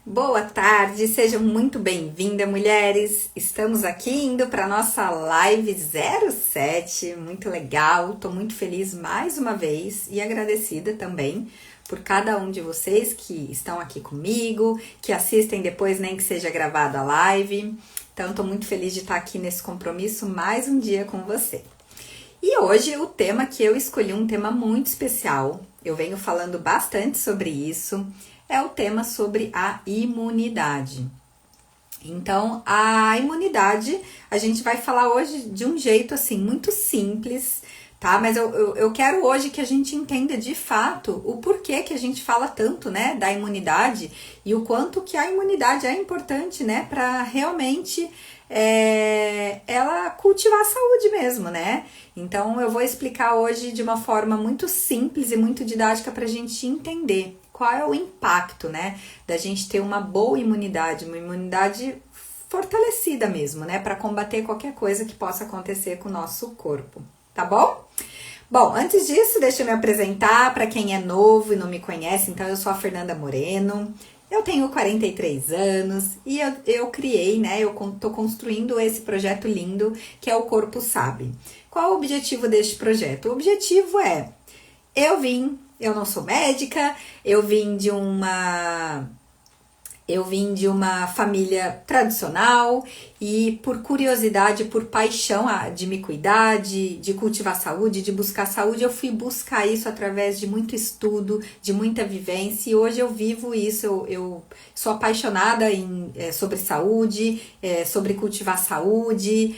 Boa tarde, sejam muito bem-vindas, mulheres. Estamos aqui indo para nossa live 07, muito legal. Tô muito feliz mais uma vez e agradecida também por cada um de vocês que estão aqui comigo, que assistem depois, nem que seja gravada a live. Então, tô muito feliz de estar aqui nesse compromisso mais um dia com você. E hoje o tema que eu escolhi, um tema muito especial, eu venho falando bastante sobre isso, é o tema sobre a imunidade. Então, a imunidade, a gente vai falar hoje de um jeito assim, muito simples, tá? Mas eu quero hoje que a gente entenda de fato o porquê que a gente fala tanto, né, da imunidade e o quanto que a imunidade é importante, né, para realmente ela cultivar a saúde mesmo, né? Então, eu vou explicar hoje de uma forma muito simples e muito didática para a gente entender qual é o impacto, né, da gente ter uma boa imunidade, uma imunidade fortalecida mesmo, né, para combater qualquer coisa que possa acontecer com o nosso corpo, tá bom? Bom, antes disso, deixa eu me apresentar para quem é novo e não me conhece. Então, eu sou a Fernanda Moreno, eu tenho 43 anos e eu criei, né, eu tô construindo esse projeto lindo que é o Corpo Sabe. Qual o objetivo deste projeto? O objetivo é, eu não sou médica, eu vim de uma família tradicional e por curiosidade, por paixão de me cuidar, de cultivar saúde, de buscar saúde, eu fui buscar isso através de muito estudo, de muita vivência e hoje eu vivo isso, eu sou apaixonada sobre saúde, sobre cultivar saúde,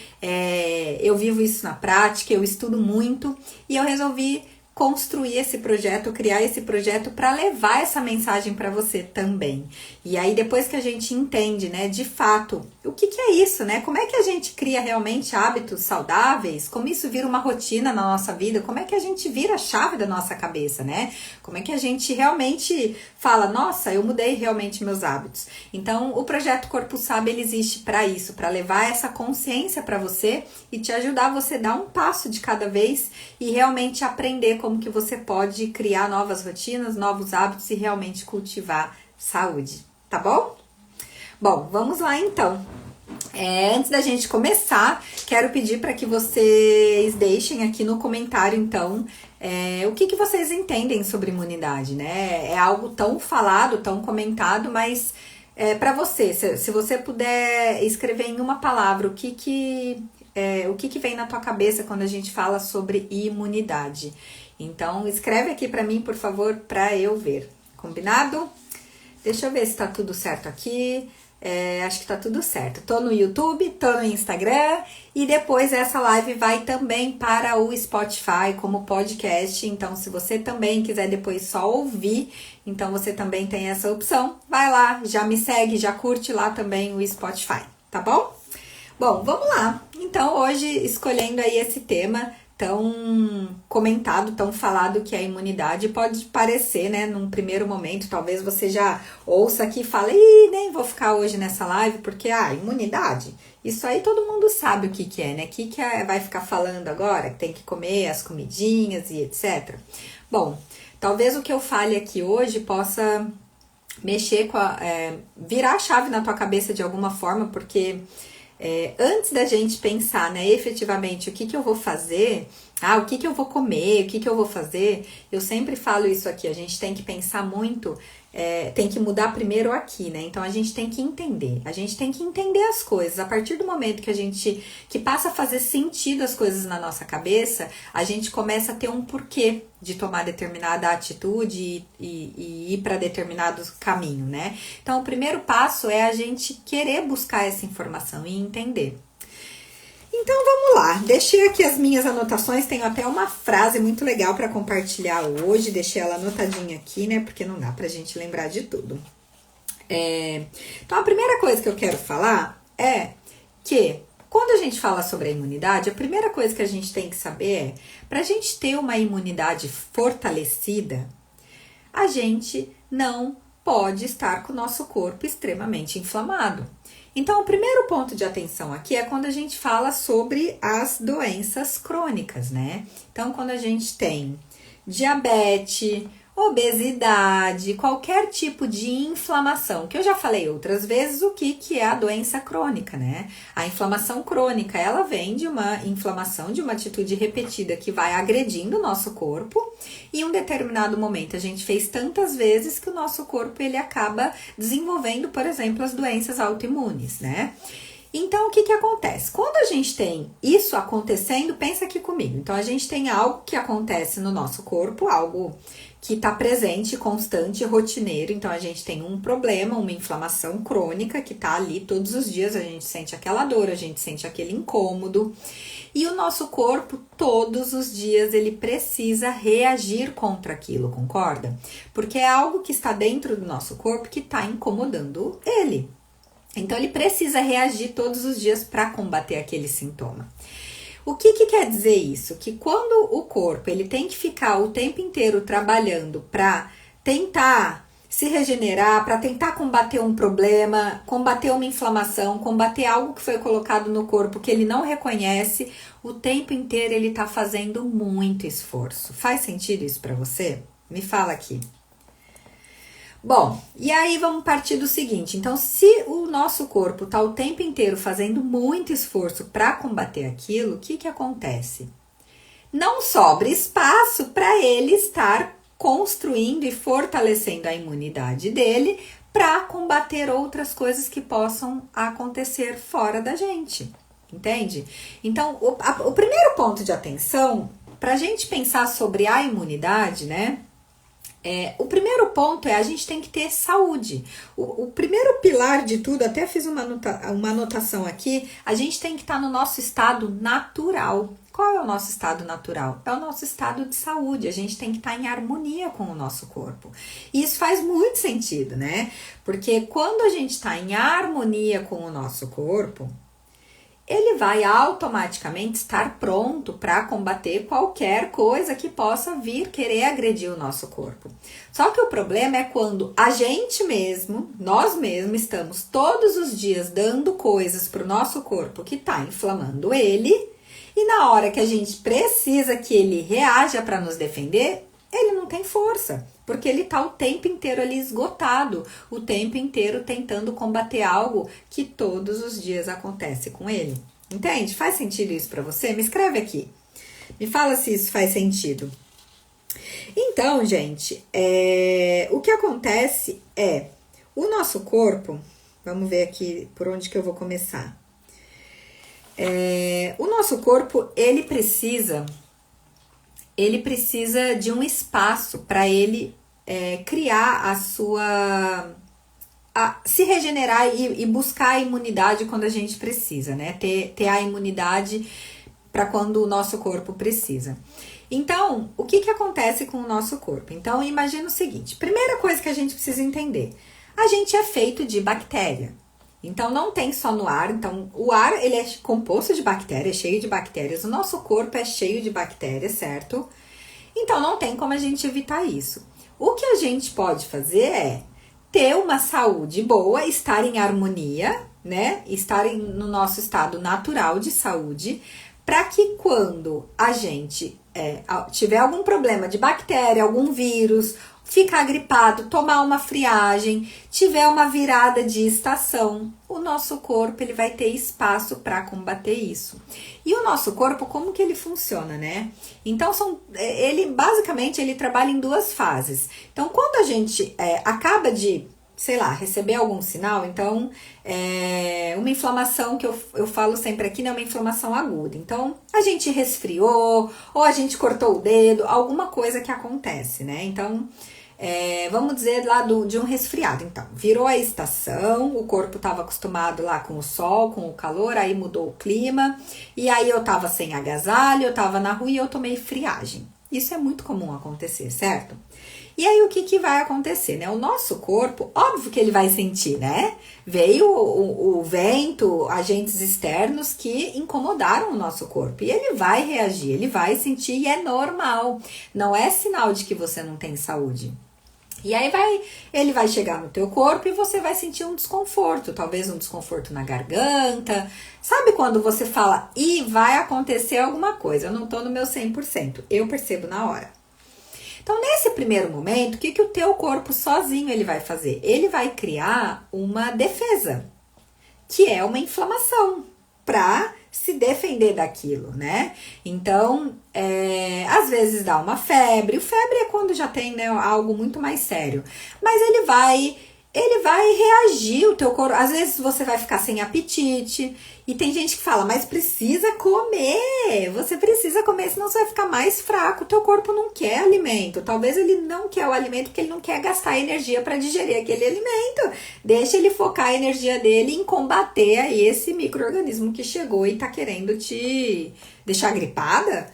eu vivo isso na prática, eu estudo muito e eu resolvi construir esse projeto, criar esse projeto para levar essa mensagem para você também. E aí depois que a gente entende, né, de fato, o que é isso, né? Como é que a gente cria realmente hábitos saudáveis? Como isso vira uma rotina na nossa vida? Como é que a gente vira a chave da nossa cabeça, né? Como é que a gente realmente fala, nossa, eu mudei realmente meus hábitos. Então, o projeto Corpo Sabe, ele existe para isso, para levar essa consciência para você e te ajudar a você dar um passo de cada vez e realmente aprender como que você pode criar novas rotinas, novos hábitos e realmente cultivar saúde, tá bom? Bom, vamos lá então. Antes da gente começar, quero pedir para que vocês deixem aqui no comentário, então, o que vocês entendem sobre imunidade, né? É algo tão falado, tão comentado, mas para você, se você puder escrever em uma palavra o que vem na tua cabeça quando a gente fala sobre imunidade. Então, escreve aqui para mim, por favor, para eu ver. Combinado? Deixa eu ver se tá tudo certo aqui. Acho que tá tudo certo. Tô no YouTube, tô no Instagram e depois essa live vai também para o Spotify como podcast. Então, se você também quiser depois só ouvir, então você também tem essa opção. Vai lá, já me segue, já curte lá também o Spotify, tá bom? Bom, vamos lá. Então, hoje escolhendo aí esse tema tão comentado, tão falado que é a imunidade, pode parecer, né, num primeiro momento, talvez você já ouça aqui e fale, nem vou ficar hoje nessa live, porque, imunidade, isso aí todo mundo sabe o que é, né, vai ficar falando agora, que tem que comer as comidinhas e etc. Bom, talvez o que eu fale aqui hoje possa mexer virar a chave na tua cabeça de alguma forma, porque antes da gente pensar, né, efetivamente o que eu vou fazer, o que eu vou comer, o que eu vou fazer, eu sempre falo isso aqui, a gente tem que pensar muito, tem que mudar primeiro aqui, né, então a gente tem que entender as coisas, a partir do momento que passa a fazer sentido as coisas na nossa cabeça, a gente começa a ter um porquê de tomar determinada atitude e ir para determinado caminho, né? Então, o primeiro passo é a gente querer buscar essa informação e entender. Então, vamos lá. Deixei aqui as minhas anotações, tenho até uma frase muito legal para compartilhar hoje, deixei ela anotadinha aqui, né? Porque não dá pra gente lembrar de tudo. Então, a primeira coisa que eu quero falar é que quando a gente fala sobre a imunidade, a primeira coisa que a gente tem que saber é, para a gente ter uma imunidade fortalecida, a gente não pode estar com o nosso corpo extremamente inflamado. Então, o primeiro ponto de atenção aqui é quando a gente fala sobre as doenças crônicas, né? Então, quando a gente tem diabetes, obesidade, qualquer tipo de inflamação, que eu já falei outras vezes o que é a doença crônica, né? A inflamação crônica, ela vem de uma inflamação, de uma atitude repetida que vai agredindo o nosso corpo, e em um determinado momento a gente fez tantas vezes que o nosso corpo ele acaba desenvolvendo, por exemplo, as doenças autoimunes, né? Então, o que acontece? Quando a gente tem isso acontecendo, pensa aqui comigo. Então, a gente tem algo que acontece no nosso corpo, algo que está presente, constante, rotineiro. Então, a gente tem um problema, uma inflamação crônica que está ali todos os dias. A gente sente aquela dor, a gente sente aquele incômodo. E o nosso corpo, todos os dias, ele precisa reagir contra aquilo, concorda? Porque é algo que está dentro do nosso corpo que está incomodando ele. Então, ele precisa reagir todos os dias para combater aquele sintoma. O que quer dizer isso? Que quando o corpo ele tem que ficar o tempo inteiro trabalhando para tentar se regenerar, para tentar combater um problema, combater uma inflamação, combater algo que foi colocado no corpo que ele não reconhece, o tempo inteiro ele está fazendo muito esforço. Faz sentido isso para você? Me fala aqui. Bom, e aí vamos partir do seguinte, então se o nosso corpo está o tempo inteiro fazendo muito esforço para combater aquilo, o que acontece? Não sobra espaço para ele estar construindo e fortalecendo a imunidade dele para combater outras coisas que possam acontecer fora da gente, entende? Então, o primeiro ponto de atenção, para a gente pensar sobre a imunidade, né? O primeiro ponto é a gente tem que ter saúde. O primeiro pilar de tudo, até fiz uma anotação aqui, a gente tem que estar no nosso estado natural. Qual é o nosso estado natural? É o nosso estado de saúde. A gente tem que estar em harmonia com o nosso corpo. E isso faz muito sentido, né? Porque quando a gente está em harmonia com o nosso corpo, ele vai automaticamente estar pronto para combater qualquer coisa que possa vir querer agredir o nosso corpo. Só que o problema é quando a gente mesmo, nós mesmos, estamos todos os dias dando coisas para o nosso corpo que está inflamando ele, e na hora que a gente precisa que ele reaja para nos defender, ele não tem força, porque ele está o tempo inteiro ali esgotado, o tempo inteiro tentando combater algo que todos os dias acontece com ele. Entende? Faz sentido isso para você? Me escreve aqui. Me fala se isso faz sentido. Então, gente, o que acontece é, o nosso corpo, vamos ver aqui por onde que eu vou começar. O nosso corpo, ele precisa de um espaço para ele criar se regenerar e buscar a imunidade quando a gente precisa, né? Ter a imunidade para quando o nosso corpo precisa. Então, o que acontece com o nosso corpo? Então, imagina o seguinte, primeira coisa que a gente precisa entender, a gente é feito de bactéria. Então, não tem só no ar. Então, o ar, ele é composto de bactérias, cheio de bactérias. O nosso corpo é cheio de bactérias, certo? Então, não tem como a gente evitar isso. O que a gente pode fazer é ter uma saúde boa, estar em harmonia, né? Estar no nosso estado natural de saúde, para que quando a gente tiver algum problema de bactéria, algum vírus, ficar gripado, tomar uma friagem, tiver uma virada de estação, o nosso corpo ele vai ter espaço para combater isso. E o nosso corpo, como que ele funciona, né? Então, basicamente ele trabalha em duas fases. Então, quando a gente acaba de, sei lá, receber algum sinal, então, uma inflamação que eu falo sempre aqui, né, uma inflamação aguda. Então, a gente resfriou, ou a gente cortou o dedo, alguma coisa que acontece, né? Então, vamos dizer lá de um resfriado. Então, virou a estação, o corpo estava acostumado lá com o sol, com o calor, aí mudou o clima, e aí eu tava sem agasalho, eu tava na rua e eu tomei friagem. Isso é muito comum acontecer, certo? E aí, o que vai acontecer, né? O nosso corpo, óbvio que ele vai sentir, né? Veio o vento, agentes externos que incomodaram o nosso corpo. E ele vai reagir, ele vai sentir e é normal. Não é sinal de que você não tem saúde. E aí ele vai chegar no teu corpo e você vai sentir um desconforto, talvez um desconforto na garganta. Sabe quando você fala, vai acontecer alguma coisa, eu não tô no meu 100%, eu percebo na hora. Então, nesse primeiro momento, o que o teu corpo sozinho ele vai fazer? Ele vai criar uma defesa, que é uma inflamação, para se defender daquilo, né? Então, às vezes dá uma febre. O febre é quando já tem, né, algo muito mais sério. Mas ele vai reagir, o teu corpo. Às vezes você vai ficar sem apetite. E tem gente que fala, mas precisa comer. Você precisa comer, senão você vai ficar mais fraco. O teu corpo não quer alimento. Talvez ele não quer o alimento porque ele não quer gastar energia para digerir aquele alimento. Deixa ele focar a energia dele em combater aí esse micro-organismo que chegou e tá querendo te deixar gripada.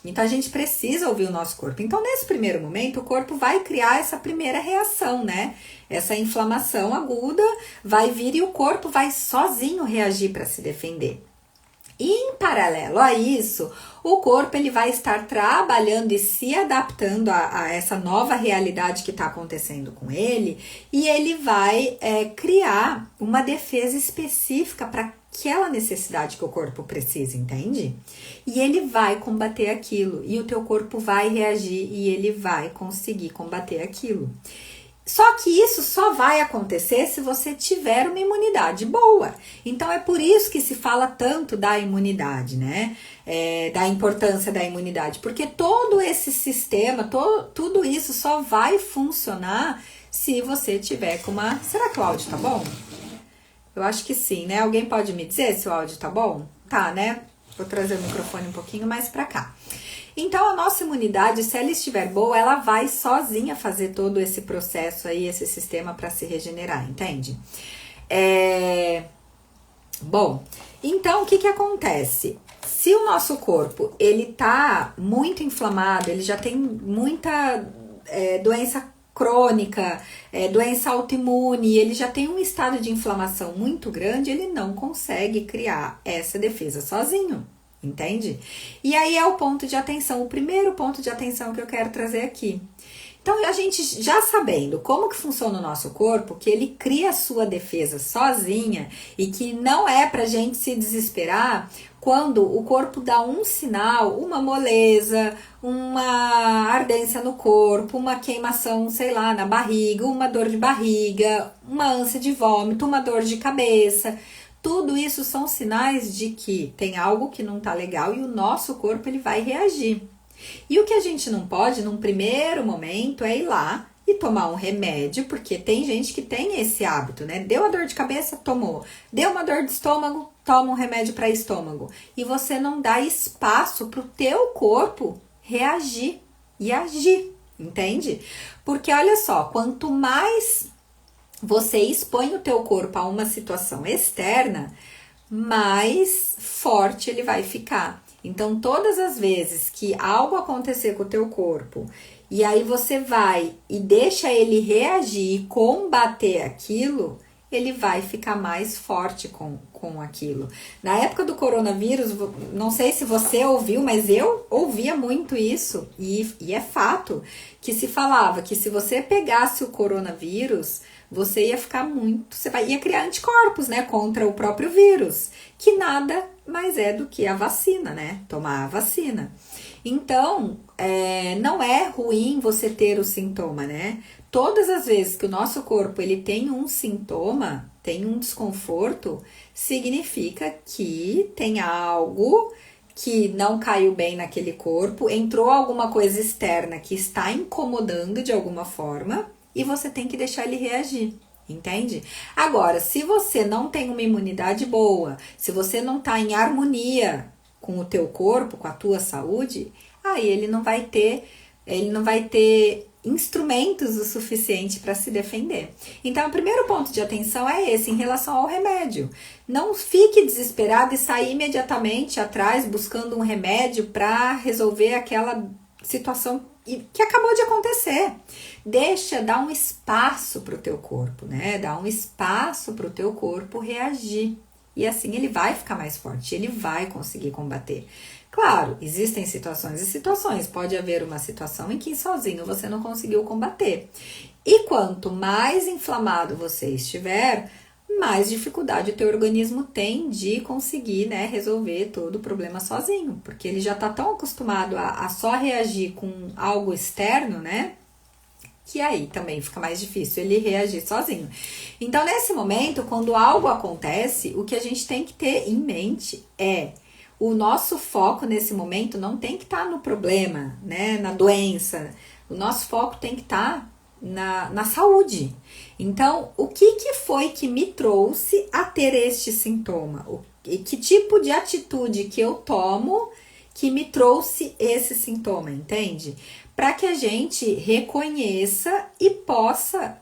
Então a gente precisa ouvir o nosso corpo. Então nesse primeiro momento o corpo vai criar essa primeira reação, né? Essa inflamação aguda vai vir e o corpo vai sozinho reagir para se defender. E em paralelo a isso, o corpo ele vai estar trabalhando e se adaptando a essa nova realidade que está acontecendo com ele, e ele vai criar uma defesa específica para aquela necessidade que o corpo precisa, entende? E ele vai combater aquilo, e o teu corpo vai reagir e ele vai conseguir combater aquilo. Só que isso só vai acontecer se você tiver uma imunidade boa. Então é por isso que se fala tanto da imunidade, né? Da importância da imunidade. Porque todo esse sistema, tudo isso só vai funcionar se você tiver com uma... Será que o áudio tá bom? Eu acho que sim, né? Alguém pode me dizer se o áudio tá bom? Tá, né? Vou trazer o microfone um pouquinho mais pra cá. Então, a nossa imunidade, se ela estiver boa, ela vai sozinha fazer todo esse processo aí, esse sistema para se regenerar, entende? Bom, então, o que acontece? Se o nosso corpo, ele tá muito inflamado, ele já tem muita doença crônica, doença autoimune, ele já tem um estado de inflamação muito grande, ele não consegue criar essa defesa sozinho. Entende? E aí é o ponto de atenção, o primeiro ponto de atenção que eu quero trazer aqui. Então, a gente já sabendo como que funciona o nosso corpo, que ele cria a sua defesa sozinha e que não é pra gente se desesperar quando o corpo dá um sinal, uma moleza, uma ardência no corpo, uma queimação, sei lá, na barriga, uma dor de barriga, uma ânsia de vômito, uma dor de cabeça. Tudo isso são sinais de que tem algo que não tá legal e o nosso corpo ele vai reagir. E o que a gente não pode, num primeiro momento, é ir lá e tomar um remédio, porque tem gente que tem esse hábito, né? Deu a dor de cabeça, tomou. Deu uma dor de estômago, toma um remédio para estômago. E você não dá espaço pro teu corpo reagir e agir, entende? Porque olha só, quanto mais você expõe o teu corpo a uma situação externa, mais forte ele vai ficar. Então, todas as vezes que algo acontecer com o teu corpo, e aí você vai e deixa ele reagir e combater aquilo, ele vai ficar mais forte com aquilo. Na época do coronavírus, não sei se você ouviu, mas eu ouvia muito isso, e é fato, que se falava que se você pegasse o coronavírus, você ia ficar ia criar anticorpos, né, contra o próprio vírus, que nada mais é do que a vacina, né, tomar a vacina. Então, não é ruim você ter o sintoma, né, todas as vezes que o nosso corpo, ele tem um sintoma, tem um desconforto, significa que tem algo que não caiu bem naquele corpo, entrou alguma coisa externa que está incomodando de alguma forma, e você tem que deixar ele reagir, entende? Agora, se você não tem uma imunidade boa, se você não está em harmonia com o teu corpo, com a tua saúde, aí ele não vai ter instrumentos o suficiente para se defender. Então, o primeiro ponto de atenção é esse, em relação ao remédio. Não fique desesperado e saia imediatamente atrás buscando um remédio para resolver aquela situação que acabou de acontecer. Dá um espaço para o teu corpo, né? Dá um espaço para o teu corpo reagir. E assim ele vai ficar mais forte, ele vai conseguir combater. Claro, existem situações e situações. Pode haver uma situação em que sozinho você não conseguiu combater. E quanto mais inflamado você estiver, mais dificuldade o teu organismo tem de conseguir, né, resolver todo o problema sozinho, porque ele já tá tão acostumado a só reagir com algo externo, né, que aí também fica mais difícil ele reagir sozinho. Então, nesse momento, quando algo acontece, o que a gente tem que ter em mente é o nosso foco nesse momento não tem que estar no problema, né, na doença. O nosso foco tem que estar na saúde. Então, o que foi que me trouxe a ter este sintoma? Que tipo de atitude que eu tomo que me trouxe esse sintoma, entende? Para que a gente reconheça e possa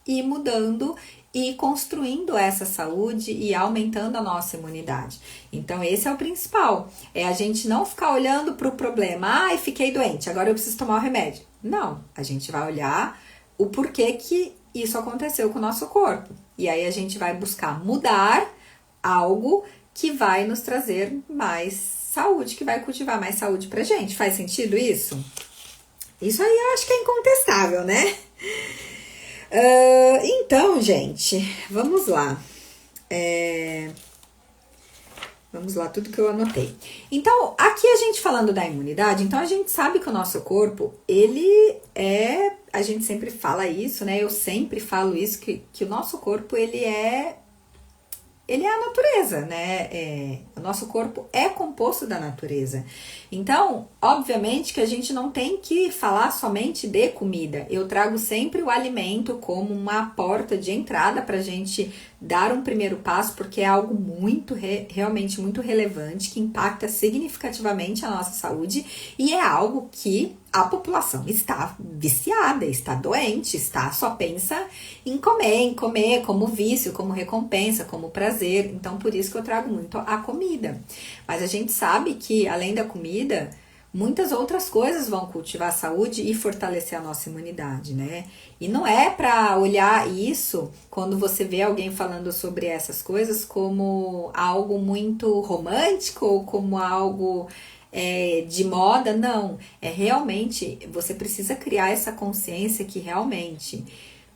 ir mudando e construindo essa saúde e aumentando a nossa imunidade. Então, esse é o principal. É a gente não ficar olhando para o problema. Ai, fiquei doente, agora eu preciso tomar o remédio. Não, a gente vai olhar o porquê que isso aconteceu com o nosso corpo. E aí a gente vai buscar mudar algo que vai nos trazer mais saúde, que vai cultivar mais saúde pra gente. Faz sentido isso? Isso aí eu acho que é incontestável, né? Então, gente, vamos lá. Vamos lá, tudo que eu anotei. Então, aqui a gente falando da imunidade, então a gente sabe que o nosso corpo, ele é... A gente sempre fala isso, né? Eu sempre falo isso, que o nosso corpo, ele é a natureza, né? O nosso corpo é composto da natureza. Então, obviamente que a gente não tem que falar somente de comida. Eu trago sempre o alimento como uma porta de entrada para a gente dar um primeiro passo, porque é algo muito, realmente muito relevante, que impacta significativamente a nossa saúde e é algo que a população está viciada, está doente, só pensa em comer como vício, como recompensa, como prazer. Então, por isso que eu trago muito a comida. Mas a gente sabe que, além da comida, muitas outras coisas vão cultivar a saúde e fortalecer a nossa imunidade, né? E não é para olhar isso, quando você vê alguém falando sobre essas coisas, como algo muito romântico ou como algo de moda, não. É realmente, você precisa criar essa consciência que realmente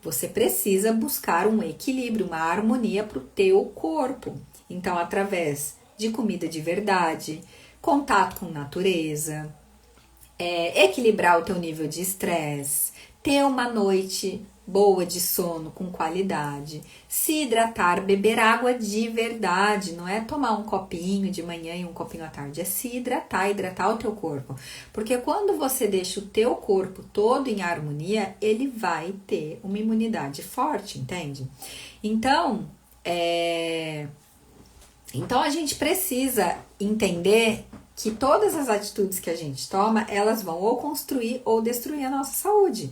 você precisa buscar um equilíbrio, uma harmonia para o teu corpo. Então, através de comida de verdade, contato com natureza, equilibrar o teu nível de estresse, ter uma noite boa de sono com qualidade, se hidratar, beber água de verdade, não é tomar um copinho de manhã e um copinho à tarde, é se hidratar o teu corpo, porque quando você deixa o teu corpo todo em harmonia, ele vai ter uma imunidade forte, entende? Então, a gente precisa entender que todas as atitudes que a gente toma, elas vão ou construir ou destruir a nossa saúde.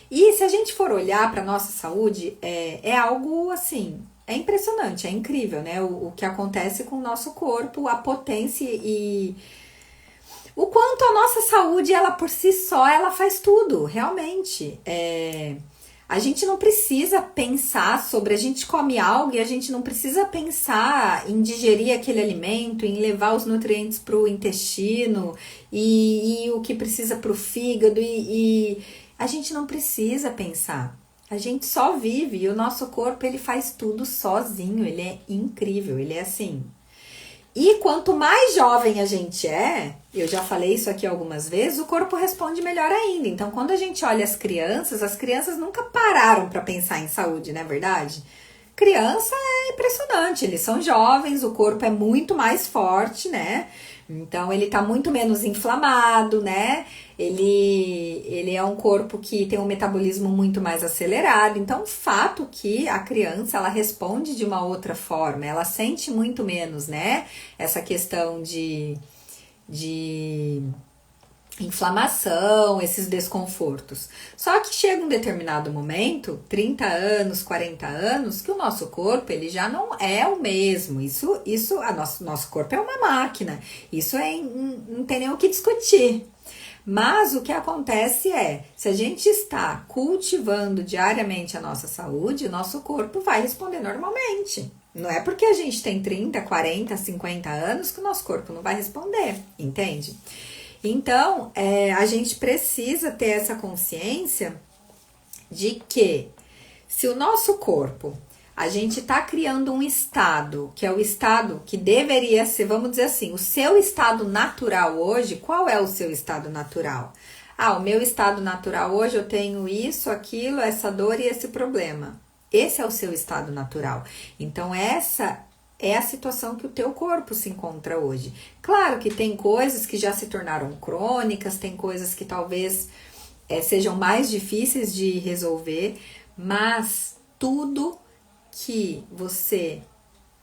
E se a gente for olhar para a nossa saúde, é algo assim, é impressionante, é incrível, né? O que acontece com o nosso corpo, a potência e o quanto a nossa saúde, ela por si só, ela faz tudo, realmente. A gente não precisa pensar sobre, a gente come algo e a gente não precisa pensar em digerir aquele alimento, em levar os nutrientes para o intestino e o que precisa para o fígado e a gente não precisa pensar. A gente só vive e o nosso corpo, ele faz tudo sozinho, ele é incrível, ele é assim. E quanto mais jovem a gente eu já falei isso aqui algumas vezes, o corpo responde melhor ainda. Então, quando a gente olha as crianças nunca pararam para pensar em saúde, não é verdade? Criança é impressionante, eles são jovens, o corpo é muito mais forte, né? Então, ele tá muito menos inflamado, né? Ele é um corpo que tem um metabolismo muito mais acelerado. Então, fato que a criança, ela responde de uma outra forma. Ela sente muito menos, né? Essa questão de inflamação, esses desconfortos. Só que chega um determinado momento, 30 anos, 40 anos, que o nosso corpo, ele já não é o mesmo. Nosso corpo é uma máquina. Isso não tem nem o que discutir. Mas o que acontece se a gente está cultivando diariamente a nossa saúde, o nosso corpo vai responder normalmente. Não é porque a gente tem 30, 40, 50 anos que o nosso corpo não vai responder, entende? Então, a gente precisa ter essa consciência de que se o nosso corpo, A gente está criando um estado, que é o estado que deveria ser, vamos dizer assim, o seu estado natural hoje. Qual é o seu estado natural? Ah, o meu estado natural hoje eu tenho isso, aquilo, essa dor e esse problema. Esse é o seu estado natural. Então, essa é a situação que o teu corpo se encontra hoje. Claro que tem coisas que já se tornaram crônicas, tem coisas que talvez sejam mais difíceis de resolver, mas tudo que você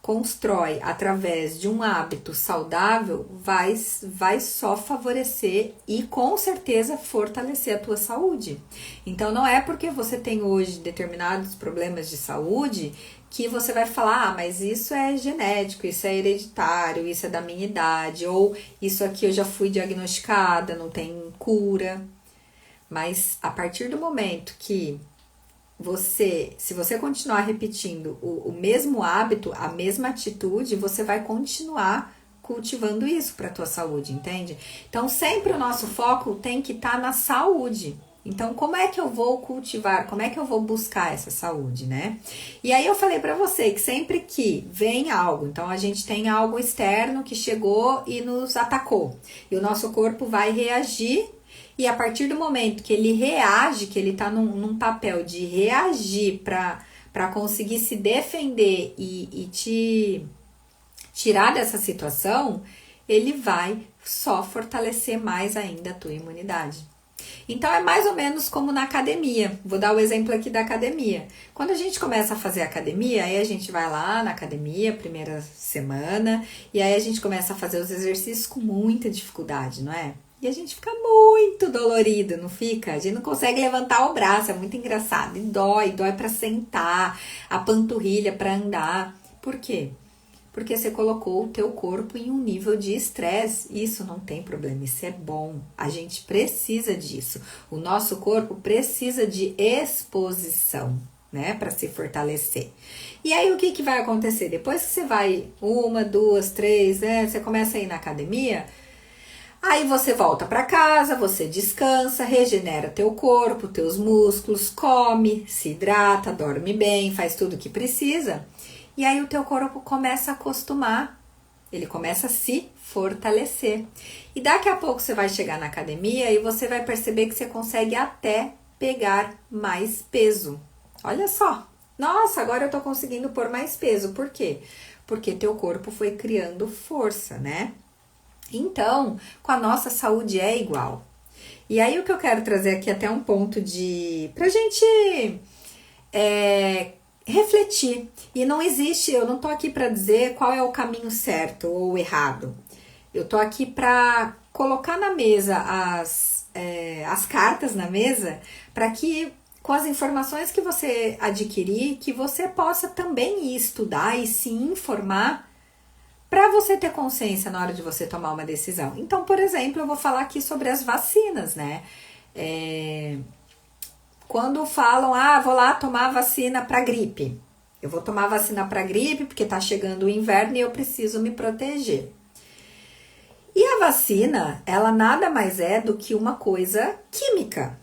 constrói através de um hábito saudável vai só favorecer e com certeza fortalecer a tua saúde. Então não é porque você tem hoje determinados problemas de saúde que você vai falar, ah, mas isso é genético, isso é hereditário, isso é da minha idade, ou isso aqui eu já fui diagnosticada, não tem cura. Mas a partir do momento que se você continuar repetindo o mesmo hábito, a mesma atitude, você vai continuar cultivando isso para a tua saúde, entende? Então, sempre o nosso foco tem que estar na saúde. Então, como é que eu vou cultivar? Como é que eu vou buscar essa saúde, né? E aí eu falei para você que sempre que vem algo, então a gente tem algo externo que chegou e nos atacou. E o nosso corpo vai reagir. E a partir do momento que ele reage, que ele tá num papel de reagir para conseguir se defender e te tirar dessa situação, ele vai só fortalecer mais ainda a tua imunidade. Então é mais ou menos como na academia. Vou dar o exemplo aqui da academia. Quando a gente começa a fazer academia, aí a gente vai lá na academia, primeira semana, e aí a gente começa a fazer os exercícios com muita dificuldade, não é? E a gente fica muito dolorido, não fica? A gente não consegue levantar o braço, é muito engraçado. E dói para sentar, a panturrilha para andar. Por quê? Porque você colocou o teu corpo em um nível de estresse. Isso não tem problema, isso é bom. A gente precisa disso. O nosso corpo precisa de exposição, né? Para se fortalecer. E aí o que vai acontecer? Depois que você vai 1, 2, 3, né? Você começa a ir na academia. Aí você volta para casa, você descansa, regenera teu corpo, teus músculos, come, se hidrata, dorme bem, faz tudo o que precisa. E aí o teu corpo começa a acostumar, ele começa a se fortalecer. E daqui a pouco você vai chegar na academia e você vai perceber que você consegue até pegar mais peso. Olha só, nossa, agora eu tô conseguindo pôr mais peso. Por quê? Porque teu corpo foi criando força, né? Então, com a nossa saúde é igual. E aí o que eu quero trazer aqui até um ponto pra gente refletir. E não existe, eu não tô aqui para dizer qual é o caminho certo ou errado. Eu tô aqui para colocar na mesa as cartas na mesa, para que com as informações que você adquirir, que você possa também ir estudar e se informar para você ter consciência na hora de você tomar uma decisão. Então, por exemplo, eu vou falar aqui sobre as vacinas, né? Quando falam, vou lá tomar vacina para gripe. Eu vou tomar vacina para gripe porque tá chegando o inverno e eu preciso me proteger. E a vacina, ela nada mais é do que uma coisa química,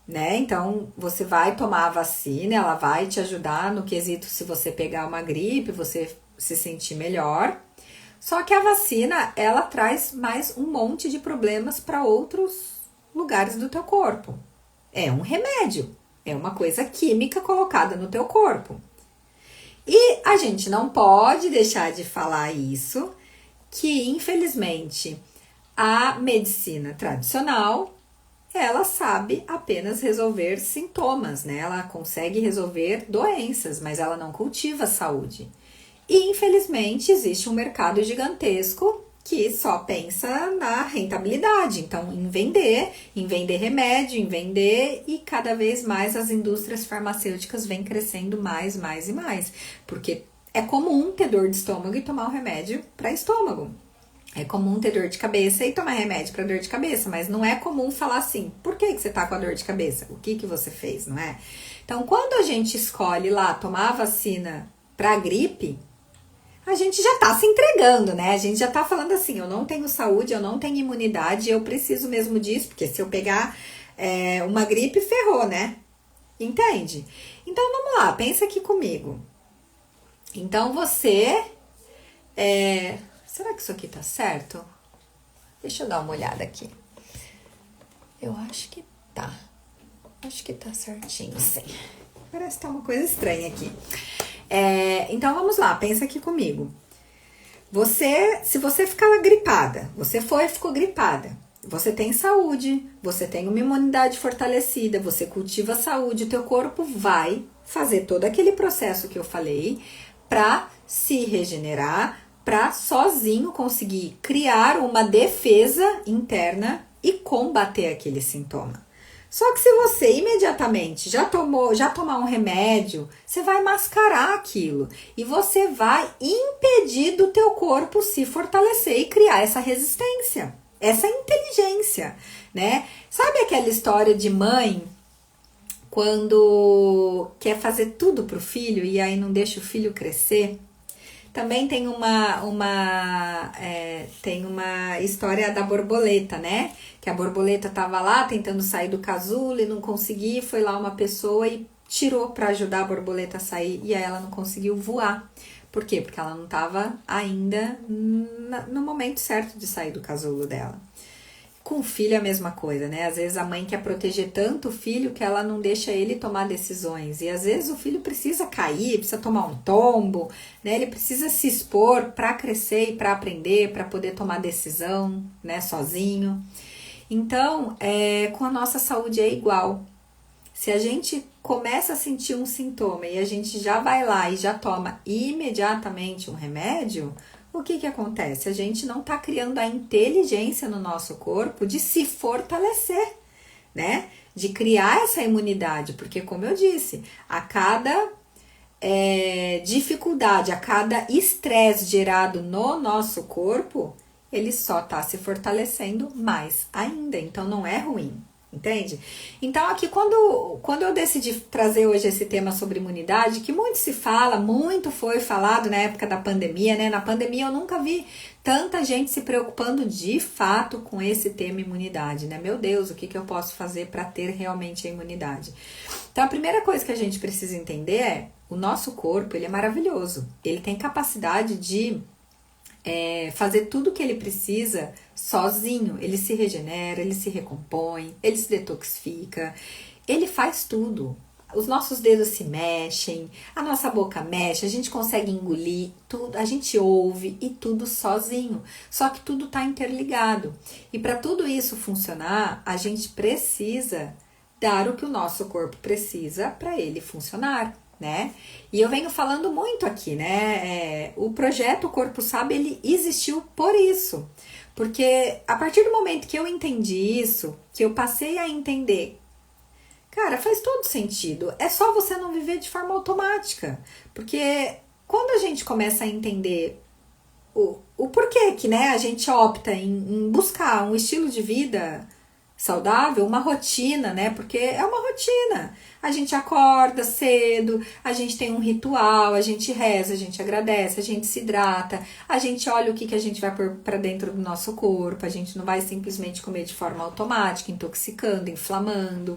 né? Então, você vai tomar a vacina, ela vai te ajudar no quesito se você pegar uma gripe, você se sentir melhor. Só que a vacina, ela traz mais um monte de problemas para outros lugares do teu corpo. É um remédio, é uma coisa química colocada no teu corpo. E a gente não pode deixar de falar isso, que infelizmente a medicina tradicional, ela sabe apenas resolver sintomas, né? Ela consegue resolver doenças, mas ela não cultiva a saúde. E, infelizmente, existe um mercado gigantesco que só pensa na rentabilidade. Então, em vender remédio, em vender, e cada vez mais as indústrias farmacêuticas vêm crescendo mais e mais. Porque é comum ter dor de estômago e tomar um remédio para estômago. É comum ter dor de cabeça e tomar remédio para dor de cabeça, mas não é comum falar assim, por que você tá com a dor de cabeça? O que você fez, não é? Então, quando a gente escolhe lá tomar a vacina para gripe, a gente já tá se entregando, né? A gente já tá falando assim, eu não tenho saúde, eu não tenho imunidade, eu preciso mesmo disso, porque se eu pegar uma gripe, ferrou, né? Entende? Então, vamos lá, pensa aqui comigo. Então você... será que isso aqui tá certo? Deixa eu dar uma olhada aqui. Eu acho que tá. Acho que tá certinho, sim. Parece que tá uma coisa estranha aqui. Então vamos lá, pensa aqui comigo. Se você ficar gripada, você ficou gripada, você tem saúde, você tem uma imunidade fortalecida, você cultiva a saúde, o teu corpo vai fazer todo aquele processo que eu falei para se regenerar, para sozinho conseguir criar uma defesa interna e combater aquele sintoma. Só que se você imediatamente já tomar um remédio, você vai mascarar aquilo e você vai impedir do teu corpo se fortalecer e criar essa resistência, essa inteligência, né? Sabe aquela história de mãe quando quer fazer tudo pro filho e aí não deixa o filho crescer? Também tem tem uma história da borboleta, né? Que a borboleta tava lá tentando sair do casulo e não conseguia, foi lá uma pessoa e tirou para ajudar a borboleta a sair e aí ela não conseguiu voar. Por quê? Porque ela não estava ainda no momento certo de sair do casulo dela. Com o filho é a mesma coisa, né? Às vezes a mãe quer proteger tanto o filho que ela não deixa ele tomar decisões. E às vezes o filho precisa cair, precisa tomar um tombo, né? Ele precisa se expor para crescer e para aprender, para poder tomar decisão, né? Sozinho. Então, com a nossa saúde é igual. Se a gente começa a sentir um sintoma e a gente já vai lá e já toma imediatamente um remédio, o que acontece? A gente não está criando a inteligência no nosso corpo de se fortalecer, né? De criar essa imunidade, porque como eu disse, a cada dificuldade, a cada estresse gerado no nosso corpo, ele só está se fortalecendo mais ainda, então não é ruim. Entende? Então aqui quando eu decidi trazer hoje esse tema sobre imunidade, que muito se fala, muito foi falado na época da pandemia, né? Na pandemia eu nunca vi tanta gente se preocupando de fato com esse tema imunidade, né? Meu Deus, o que eu posso fazer para ter realmente a imunidade? Então a primeira coisa que a gente precisa entender é, o nosso corpo, ele é maravilhoso, ele tem capacidade de fazer tudo o que ele precisa sozinho. Ele se regenera, ele se recompõe, ele se detoxifica, ele faz tudo. Os nossos dedos se mexem, a nossa boca mexe, a gente consegue engolir tudo, a gente ouve e tudo sozinho. Só que tudo está interligado. E para tudo isso funcionar, a gente precisa dar o que o nosso corpo precisa para ele funcionar, né? E eu venho falando muito aqui, né? O projeto Corpo Sabe, ele existiu por isso. Porque a partir do momento que eu entendi isso, que eu passei a entender, cara, faz todo sentido. É só você não viver de forma automática. Porque quando a gente começa a entender o porquê que, né, a gente opta em buscar um estilo de vida saudável, uma rotina, né? Porque é uma rotina. A gente acorda cedo, a gente tem um ritual, a gente reza, a gente agradece, a gente se hidrata, a gente olha o que a gente vai pôr para dentro do nosso corpo, a gente não vai simplesmente comer de forma automática, intoxicando, inflamando.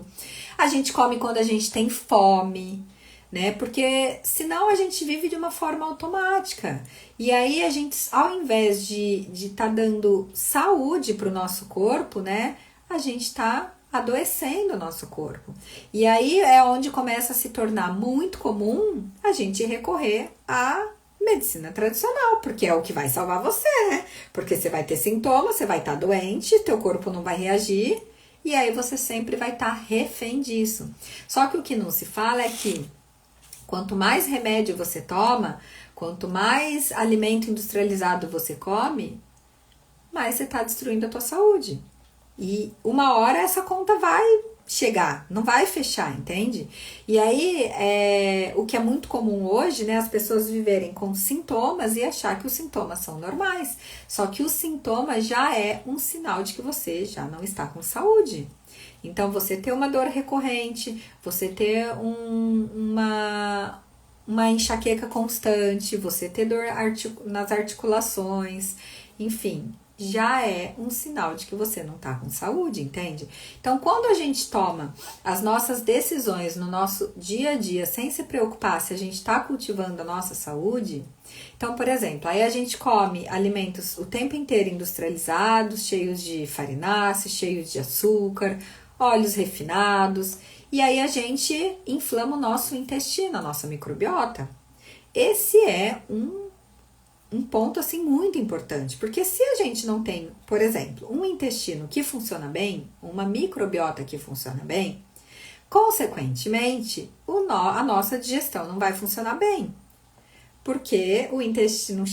A gente come quando a gente tem fome, né? Porque senão a gente vive de uma forma automática. E aí a gente, ao invés de estar dando saúde para o nosso corpo, né? A gente está adoecendo o nosso corpo. E aí é onde começa a se tornar muito comum a gente recorrer à medicina tradicional, porque é o que vai salvar você, né? Porque você vai ter sintomas, você vai estar doente, teu corpo não vai reagir, e aí você sempre vai estar refém disso. Só que o que não se fala é que quanto mais remédio você toma, quanto mais alimento industrializado você come, mais você está destruindo a tua saúde. E uma hora essa conta vai chegar, não vai fechar, entende? E aí, o que é muito comum hoje, né, as pessoas viverem com sintomas e achar que os sintomas são normais. Só que o sintoma já é um sinal de que você já não está com saúde. Então, você ter uma dor recorrente, você ter uma enxaqueca constante, você ter dor nas articulações, enfim, já é um sinal de que você não tá com saúde, entende? Então, quando a gente toma as nossas decisões no nosso dia a dia, sem se preocupar se a gente tá cultivando a nossa saúde, então, por exemplo, aí a gente come alimentos o tempo inteiro industrializados, cheios de farináceos, cheios de açúcar, óleos refinados, e aí a gente inflama o nosso intestino, a nossa microbiota. Esse é um ponto assim muito importante, porque se a gente não tem, por exemplo, um intestino que funciona bem, uma microbiota que funciona bem, consequentemente, a nossa digestão não vai funcionar bem, porque o intestino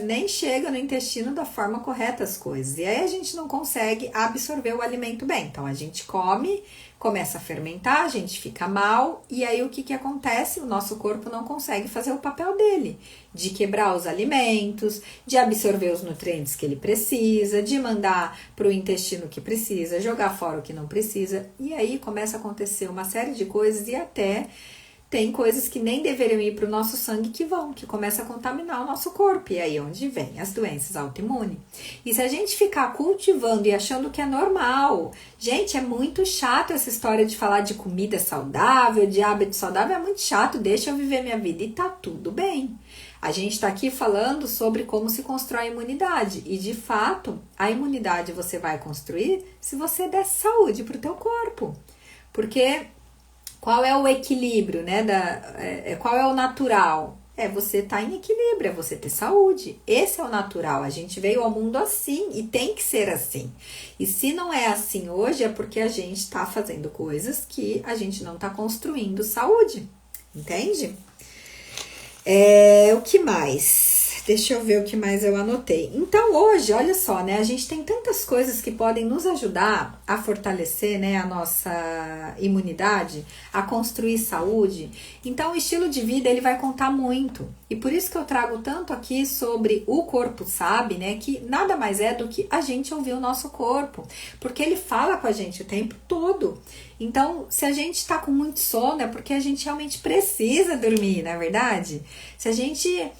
nem chega no intestino da forma correta as coisas, e aí a gente não consegue absorver o alimento bem. Então a gente come, começa a fermentar, a gente fica mal, e aí o que acontece? O nosso corpo não consegue fazer o papel dele, de quebrar os alimentos, de absorver os nutrientes que ele precisa, de mandar para o intestino que precisa, jogar fora o que não precisa, e aí começa a acontecer uma série de coisas, e até tem coisas que nem deveriam ir para o nosso sangue que começa a contaminar o nosso corpo. E aí onde vem as doenças autoimunes. E se a gente ficar cultivando e achando que é normal, gente, é muito chato essa história de falar de comida saudável, de hábito saudável, é muito chato, deixa eu viver minha vida e tá tudo bem. A gente está aqui falando sobre como se constrói a imunidade. E de fato, a imunidade você vai construir se você der saúde para o teu corpo. Porque qual é o equilíbrio, né? Qual é o natural? É você estar em equilíbrio, é você ter saúde. Esse é o natural. A gente veio ao mundo assim e tem que ser assim. E se não é assim hoje, é porque a gente está fazendo coisas que a gente não está construindo saúde. Entende? O que mais? Deixa eu ver o que mais eu anotei. Então hoje, olha só, né? A gente tem tantas coisas que podem nos ajudar a fortalecer, né, a nossa imunidade, a construir saúde. Então o estilo de vida, ele vai contar muito. E por isso que eu trago tanto aqui sobre o corpo sabe, né? Que nada mais é do que a gente ouvir o nosso corpo. Porque ele fala com a gente o tempo todo. Então, se a gente tá com muito sono, é porque a gente realmente precisa dormir, não é verdade? Se a gente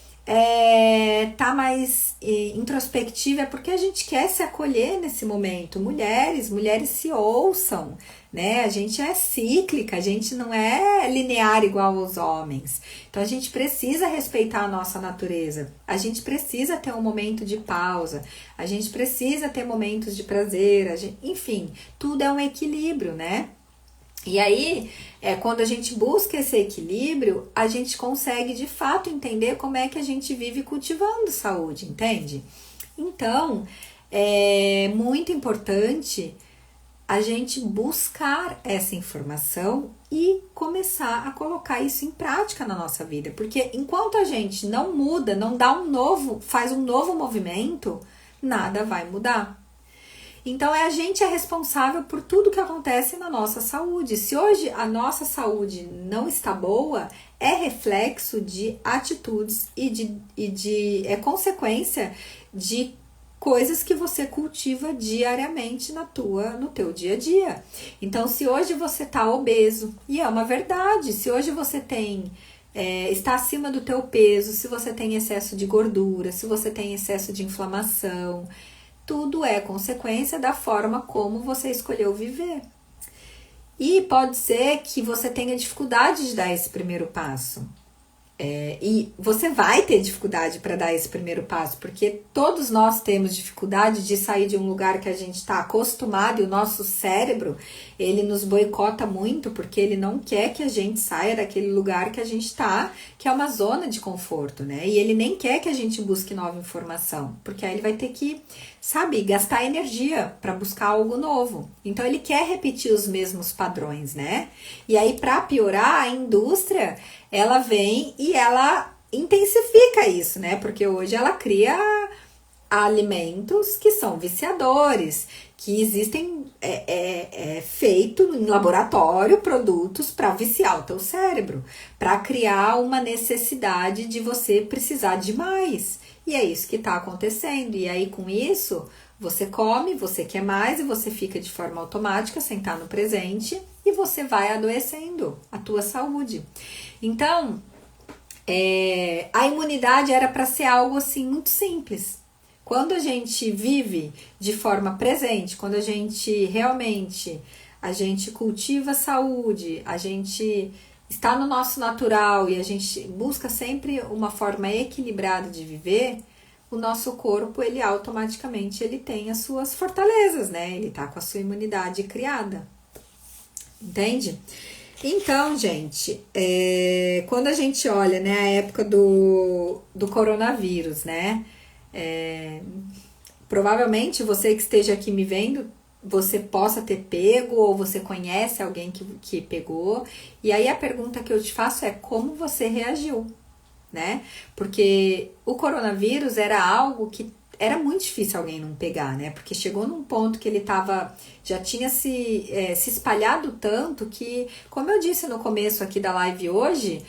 tá mais introspectiva, é porque a gente quer se acolher nesse momento. Mulheres se ouçam, né? A gente é cíclica, a gente não é linear igual aos homens. Então a gente precisa respeitar a nossa natureza. A gente precisa ter um momento de pausa. A gente precisa ter momentos de prazer. Enfim, tudo é um equilíbrio, né? E aí, quando a gente busca esse equilíbrio, a gente consegue de fato entender como é que a gente vive cultivando saúde, entende? Então, é muito importante a gente buscar essa informação e começar a colocar isso em prática na nossa vida. Porque enquanto a gente não muda, não dá faz um novo movimento, nada vai mudar. Então, a gente é responsável por tudo que acontece na nossa saúde. Se hoje a nossa saúde não está boa, é reflexo de atitudes é consequência de coisas que você cultiva diariamente no teu dia a dia. Então, se hoje você está obeso, e é uma verdade, se hoje você está acima do teu peso, se você tem excesso de gordura, se você tem excesso de inflamação, tudo é consequência da forma como você escolheu viver. E pode ser que você tenha dificuldade de dar esse primeiro passo. E você vai ter dificuldade para dar esse primeiro passo, porque todos nós temos dificuldade de sair de um lugar que a gente está acostumado, e o nosso cérebro, ele nos boicota muito, porque ele não quer que a gente saia daquele lugar que a gente está, que é uma zona de conforto, né? E ele nem quer que a gente busque nova informação, porque aí ele vai ter que, gastar energia para buscar algo novo. Então ele quer repetir os mesmos padrões, né? E aí, para piorar, a indústria, ela vem e ela intensifica isso, né? Porque hoje ela cria alimentos que são viciadores, que existem feito em laboratório produtos para viciar o teu cérebro, para criar uma necessidade de você precisar de mais. E é isso que está acontecendo. E aí, com isso, você come, você quer mais e você fica de forma automática sem estar no presente e você vai adoecendo a tua saúde. Então, a imunidade era para ser algo assim muito simples. Quando a gente vive de forma presente, quando a gente realmente cultiva a saúde, a gente está no nosso natural e a gente busca sempre uma forma equilibrada de viver, o nosso corpo, ele automaticamente ele tem as suas fortalezas, né? Ele tá com a sua imunidade criada. Entende? Então, gente, quando a gente olha, né, a época do coronavírus, né? Provavelmente você que esteja aqui me vendo, você possa ter pego ou você conhece alguém que pegou. E aí a pergunta que eu te faço é como você reagiu, né? Porque o coronavírus era algo que era muito difícil alguém não pegar, né? Porque chegou num ponto que ele já tinha se espalhado tanto que, como eu disse no começo aqui da live hoje,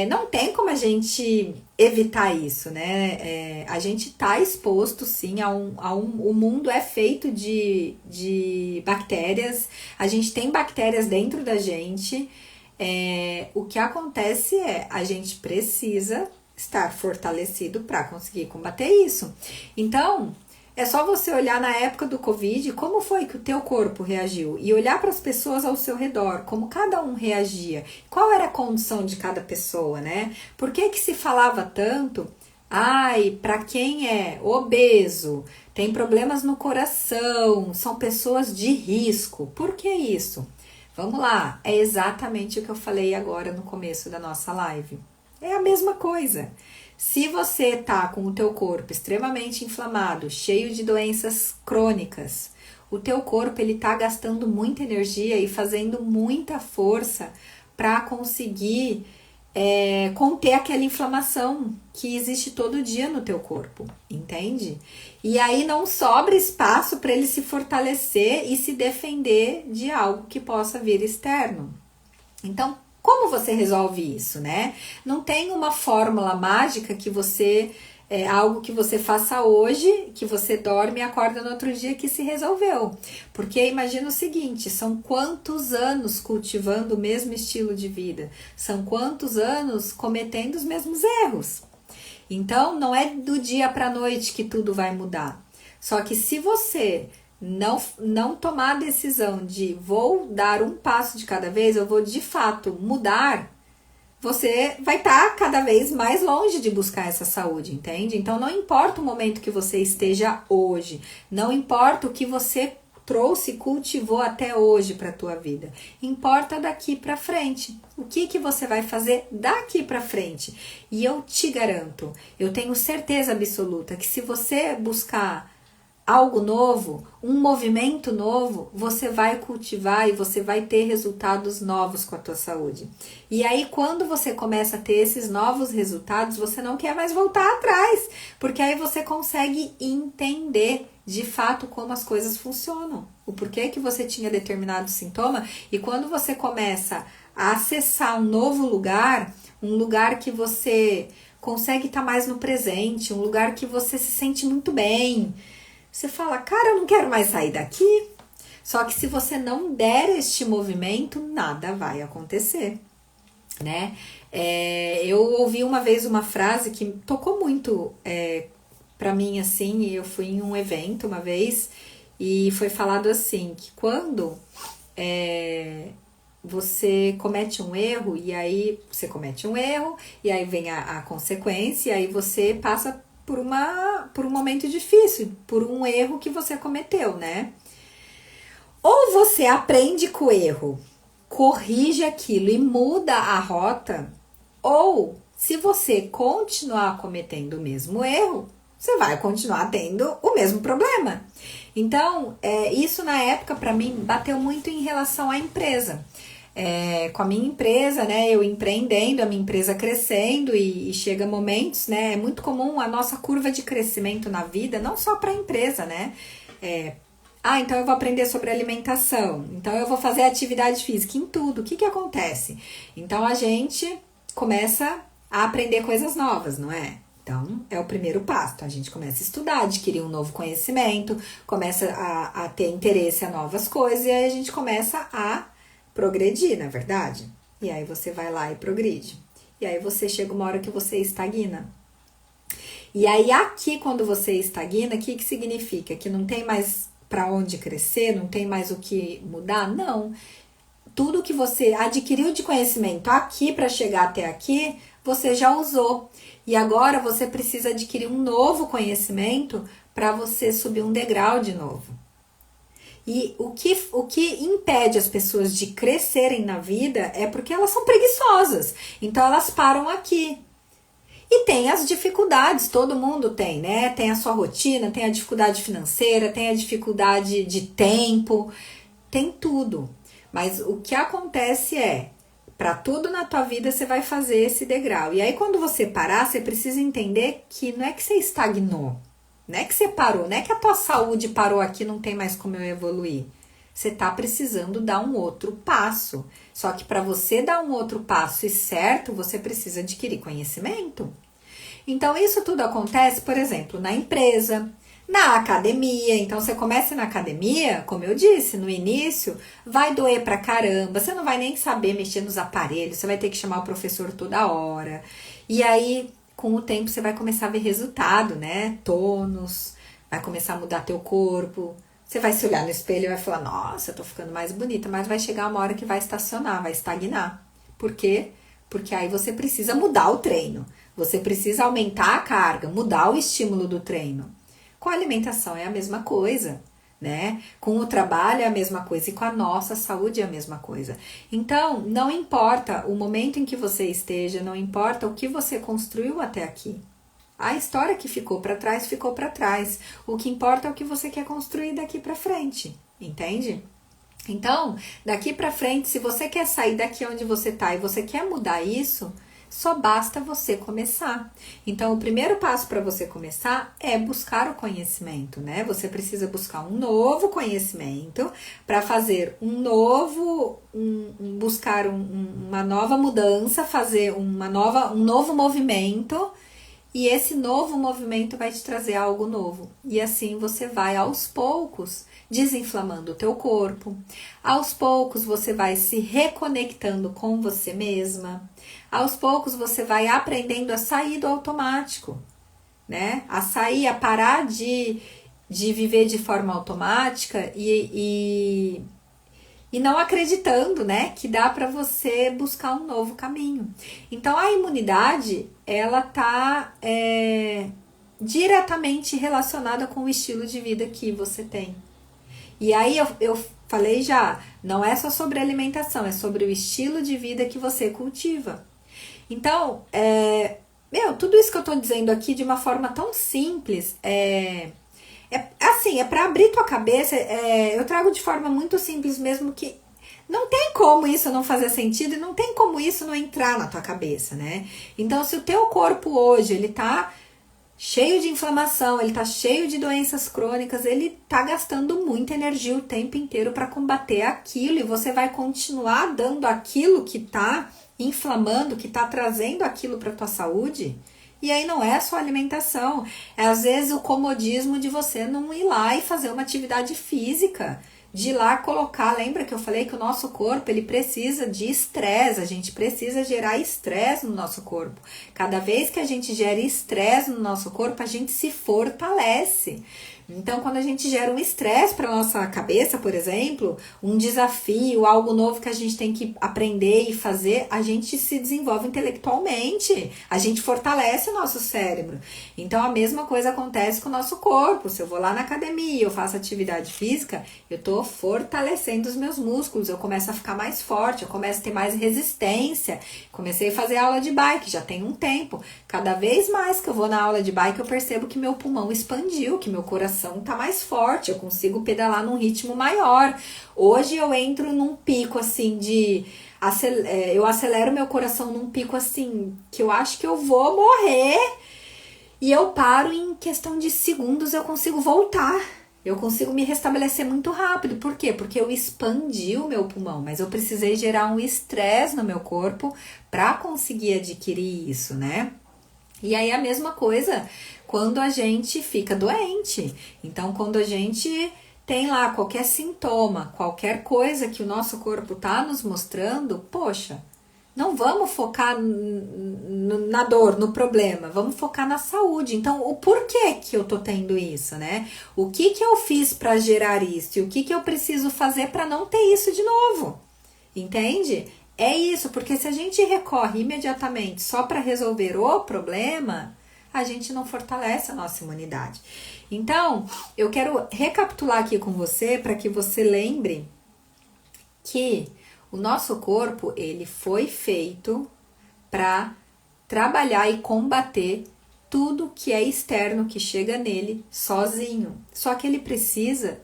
não tem como a gente evitar isso, né? A gente tá exposto, sim, o mundo é feito de bactérias, a gente tem bactérias dentro da gente. O que acontece a gente precisa estar fortalecido para conseguir combater isso. Então, é só você olhar na época do Covid, como foi que o teu corpo reagiu e olhar para as pessoas ao seu redor, como cada um reagia, qual era a condição de cada pessoa, né? Por que se falava tanto? Ai, para quem é obeso, tem problemas no coração, são pessoas de risco. Por que isso? Vamos lá, é exatamente o que eu falei agora no começo da nossa live. É a mesma coisa. Se você tá com o teu corpo extremamente inflamado, cheio de doenças crônicas, o teu corpo ele tá gastando muita energia e fazendo muita força para conseguir conter aquela inflamação que existe todo dia no teu corpo, entende? E aí não sobra espaço para ele se fortalecer e se defender de algo que possa vir externo. Então, como você resolve isso, né? Não tem uma fórmula mágica que algo que você faça hoje, que você dorme e acorda no outro dia que se resolveu. Porque imagina o seguinte, são quantos anos cultivando o mesmo estilo de vida? São quantos anos cometendo os mesmos erros? Então, não é do dia para a noite que tudo vai mudar. Só que se você não tomar a decisão de vou dar um passo de cada vez, eu vou de fato mudar, você vai estar cada vez mais longe de buscar essa saúde, entende? Então não importa o momento que você esteja hoje, não importa o que você trouxe e cultivou até hoje para a tua vida, importa daqui para frente. O que você vai fazer daqui para frente? E eu te garanto, eu tenho certeza absoluta que se você buscar algo novo, um movimento novo, você vai cultivar e você vai ter resultados novos com a tua saúde. E aí, quando você começa a ter esses novos resultados, você não quer mais voltar atrás, porque aí você consegue entender de fato como as coisas funcionam, o porquê que você tinha determinado sintoma, e quando você começa a acessar um novo lugar, um lugar que você consegue estar mais no presente, um lugar que você se sente muito bem, você fala, cara, eu não quero mais sair daqui. Só que se você não der este movimento, nada vai acontecer, né? Eu ouvi uma vez uma frase que tocou muito pra mim, assim, eu fui em um evento uma vez e foi falado assim, que quando você comete um erro, e aí você comete um erro, e aí vem a consequência, e aí você passa por um momento difícil, por um erro que você cometeu, né? Ou você aprende com o erro, corrige aquilo e muda a rota, ou se você continuar cometendo o mesmo erro, você vai continuar tendo o mesmo problema. Então, isso na época para mim bateu muito em relação à empresa. Com a minha empresa, né, eu empreendendo, a minha empresa crescendo e chega momentos, né, é muito comum a nossa curva de crescimento na vida, não só para a empresa, né, então eu vou aprender sobre alimentação, então eu vou fazer atividade física em tudo, o que acontece? Então a gente começa a aprender coisas novas, não é? Então, é o primeiro passo. Então, a gente começa a estudar, adquirir um novo conhecimento, começa a ter interesse a novas coisas, e aí a gente começa a progredir, na verdade. E aí você vai lá e progride. E aí você chega uma hora que você estagna. E aí aqui, quando você estagna, o que significa? Que não tem mais para onde crescer, não tem mais o que mudar? Não. Tudo que você adquiriu de conhecimento aqui para chegar até aqui, você já usou. E agora você precisa adquirir um novo conhecimento para você subir um degrau de novo. E o que impede as pessoas de crescerem na vida é porque elas são preguiçosas. Então elas param aqui. E tem as dificuldades, todo mundo tem, né? Tem a sua rotina, tem a dificuldade financeira, tem a dificuldade de tempo, tem tudo. Mas o que acontece é, para tudo na tua vida você vai fazer esse degrau. E aí quando você parar, você precisa entender que não é que você estagnou, não é que você parou, não é que a tua saúde parou aqui, não tem mais como eu evoluir. Você tá precisando dar um outro passo. Só que para você dar um outro passo e certo, você precisa adquirir conhecimento. Então isso tudo acontece, por exemplo, na empresa, na academia. Então você começa na academia, como eu disse no início, vai doer pra caramba, você não vai nem saber mexer nos aparelhos, você vai ter que chamar o professor toda hora. E aí, com o tempo, você vai começar a ver resultado, né? Tônus, vai começar a mudar teu corpo. Você vai se olhar no espelho e vai falar, nossa, eu tô ficando mais bonita, mas vai chegar uma hora que vai estacionar, vai estagnar. Por quê? Porque aí você precisa mudar o treino. Você precisa aumentar a carga, mudar o estímulo do treino. Com a alimentação é a mesma coisa, né? Com o trabalho é a mesma coisa e com a nossa saúde é a mesma coisa. Então, não importa o momento em que você esteja, não importa o que você construiu até aqui. A história que ficou para trás, ficou para trás. O que importa é o que você quer construir daqui para frente, entende? Então, daqui para frente, se você quer sair daqui onde você tá e você quer mudar isso, só basta você começar. Então, o primeiro passo para você começar é buscar o conhecimento, né? Você precisa buscar um novo conhecimento para fazer uma nova mudança, fazer um novo movimento. E esse novo movimento vai te trazer algo novo. E assim você vai aos poucos desinflamando o teu corpo. Aos poucos você vai se reconectando com você mesma. Aos poucos você vai aprendendo a sair do automático, né? A sair, a parar de viver de forma automática e não acreditando, né, que dá para você buscar um novo caminho. Então, a imunidade, ela tá diretamente relacionada com o estilo de vida que você tem. E aí, eu falei já, não é só sobre alimentação, é sobre o estilo de vida que você cultiva. Então, tudo isso que eu tô dizendo aqui de uma forma tão simples, assim, é para abrir tua cabeça, eu trago de forma muito simples mesmo, que não tem como isso não fazer sentido e não tem como isso não entrar na tua cabeça, né? Então, se o teu corpo hoje, ele tá cheio de inflamação, ele tá cheio de doenças crônicas, ele tá gastando muita energia o tempo inteiro para combater aquilo, e você vai continuar dando aquilo que tá inflamando, que tá trazendo aquilo para tua saúde. E aí não é só alimentação, é às vezes o comodismo de você não ir lá e fazer uma atividade física, de ir lá colocar, lembra que eu falei que o nosso corpo, ele precisa de estresse, a gente precisa gerar estresse no nosso corpo. Cada vez que a gente gera estresse no nosso corpo, a gente se fortalece. Então, quando a gente gera um estresse para nossa cabeça, por exemplo, um desafio, algo novo que a gente tem que aprender e fazer, a gente se desenvolve intelectualmente, a gente fortalece o nosso cérebro. Então, a mesma coisa acontece com o nosso corpo. Se eu vou lá na academia, eu faço atividade física, eu estou fortalecendo os meus músculos, eu começo a ficar mais forte, eu começo a ter mais resistência. Comecei a fazer aula de bike, já tem um tempo. Cada vez mais que eu vou na aula de bike, eu percebo que meu pulmão expandiu, que meu coração tá mais forte, eu consigo pedalar num ritmo maior. Hoje eu entro num pico assim eu acelero meu coração num pico assim que eu acho que eu vou morrer, e eu paro em questão de segundos, eu consigo voltar. Eu consigo me restabelecer muito rápido. Por quê? Porque eu expandi o meu pulmão, mas eu precisei gerar um estresse no meu corpo para conseguir adquirir isso, né? E aí a mesma coisa quando a gente fica doente. Então, quando a gente tem lá qualquer sintoma, qualquer coisa que o nosso corpo tá nos mostrando, poxa, Não vamos focar na dor, no problema, vamos focar na saúde. Então, o porquê que eu tô tendo isso, né? O que que eu fiz para gerar isso? E o que que eu preciso fazer para não ter isso de novo? Entende? É isso, porque se a gente recorre imediatamente só para resolver o problema, a gente não fortalece a nossa imunidade. Então, eu quero recapitular aqui com você para que você lembre que o nosso corpo, ele foi feito para trabalhar e combater tudo que é externo, que chega nele sozinho. Só que ele precisa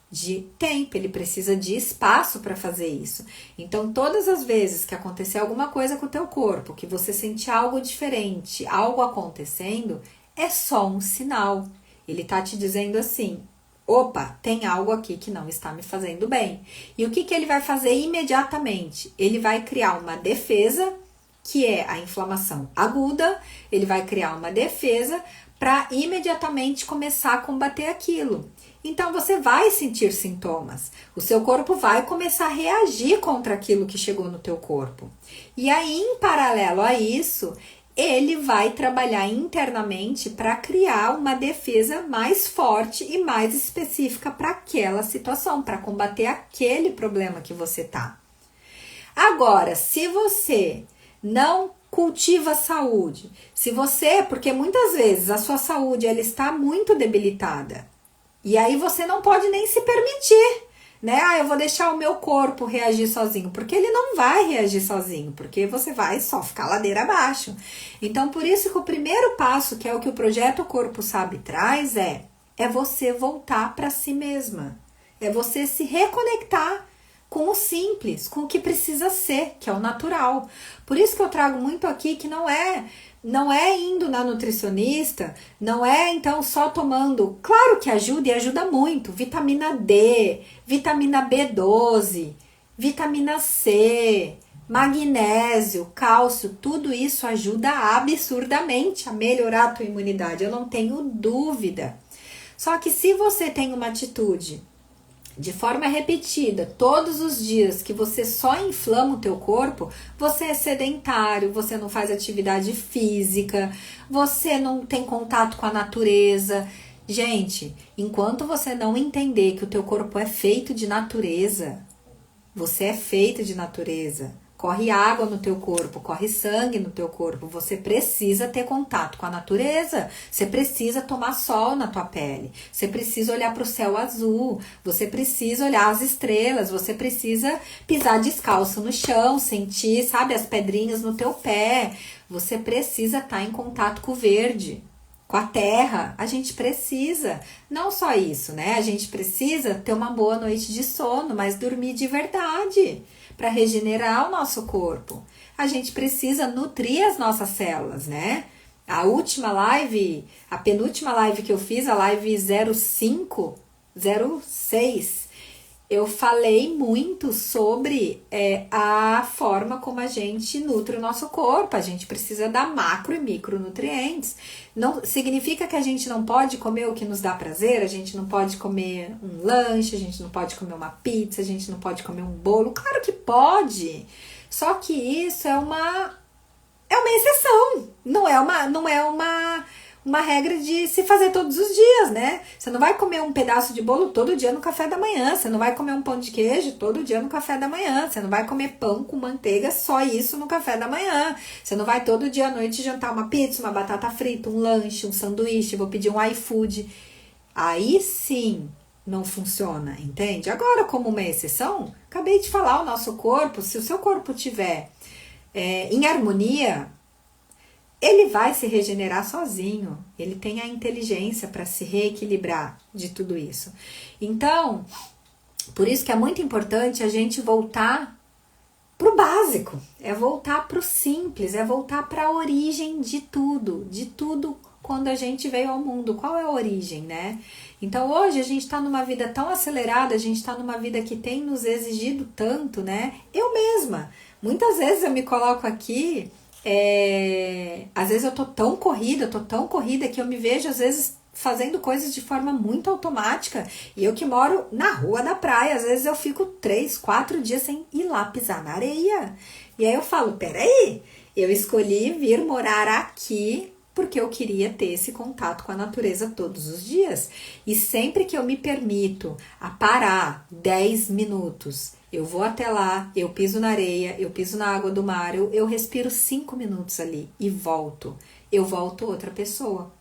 de tempo, ele precisa de espaço para fazer isso. Então, todas as vezes que acontecer alguma coisa com o teu corpo, que você sentir algo diferente, algo acontecendo, é só um sinal. Ele tá te dizendo assim: opa, tem algo aqui que não está me fazendo bem. E o que que ele vai fazer imediatamente? Ele vai criar uma defesa, que é a inflamação aguda, ele vai criar uma defesa para imediatamente começar a combater aquilo. Então você vai sentir sintomas, o seu corpo vai começar a reagir contra aquilo que chegou no teu corpo. E aí, em paralelo a isso, ele vai trabalhar internamente para criar uma defesa mais forte e mais específica para aquela situação, para combater aquele problema que você tá. Agora, se você não cultiva a saúde, se você, porque muitas vezes a sua saúde ela está muito debilitada, e aí você não pode nem se permitir, né? Ah, eu vou deixar o meu corpo reagir sozinho, porque ele não vai reagir sozinho, porque você vai só ficar ladeira abaixo. Então, por isso que o primeiro passo, que é o que o Projeto Corpo Sabe traz, é você voltar para si mesma. É você se reconectar com o simples, com o que precisa ser, que é o natural. Por isso que eu trago muito aqui que não é indo na nutricionista, não é então só tomando, claro que ajuda e ajuda muito, vitamina D, vitamina B12, vitamina C, magnésio, cálcio, tudo isso ajuda absurdamente a melhorar a tua imunidade, eu não tenho dúvida. Só que se você tem uma atitude de forma repetida, todos os dias, que você só inflama o teu corpo, você é sedentário, você não faz atividade física, você não tem contato com a natureza. Gente, enquanto você não entender que o teu corpo é feito de natureza, você é feito de natureza, corre água no teu corpo, corre sangue no teu corpo, você precisa ter contato com a natureza, você precisa tomar sol na tua pele, você precisa olhar para o céu azul, você precisa olhar as estrelas, você precisa pisar descalço no chão, sentir, sabe, as pedrinhas no teu pé, você precisa estar em contato com o verde, com a terra, a gente precisa, não só isso, né, a gente precisa ter uma boa noite de sono, mas dormir de verdade, para regenerar o nosso corpo. A gente precisa nutrir as nossas células, né? A última live, a penúltima live que eu fiz, a live 06, eu falei muito sobre a forma como a gente nutre o nosso corpo. A gente precisa dar macro e micronutrientes. Não significa que a gente não pode comer o que nos dá prazer, a gente não pode comer um lanche, a gente não pode comer uma pizza, a gente não pode comer um bolo. Claro que pode. Só que isso é uma exceção. Não é uma regra de se fazer todos os dias, né? Você não vai comer um pedaço de bolo todo dia no café da manhã, você não vai comer um pão de queijo todo dia no café da manhã, você não vai comer pão com manteiga, só isso no café da manhã, você não vai todo dia à noite jantar uma pizza, uma batata frita, um lanche, um sanduíche, vou pedir um iFood. Aí sim não funciona, entende? Agora, como uma exceção, acabei de falar, o nosso corpo, se o seu corpo tiver em harmonia, ele vai se regenerar sozinho, ele tem a inteligência para se reequilibrar de tudo isso. Então, por isso que é muito importante a gente voltar pro básico, é voltar pro simples, é voltar para a origem de tudo quando a gente veio ao mundo. Qual é a origem, né? Então hoje a gente está numa vida tão acelerada, a gente está numa vida que tem nos exigido tanto, né? Eu mesma, muitas vezes eu me coloco aqui, às vezes eu tô tão corrida que eu me vejo às vezes fazendo coisas de forma muito automática, e eu que moro na rua da praia, às vezes eu fico 3, 4 dias sem ir lá pisar na areia. E aí eu falo, peraí, eu escolhi vir morar aqui porque eu queria ter esse contato com a natureza todos os dias. E sempre que eu me permito a parar 10 minutos, eu vou até lá, eu piso na areia, eu piso na água do mar, eu respiro 5 minutos ali e volto. Eu volto outra pessoa.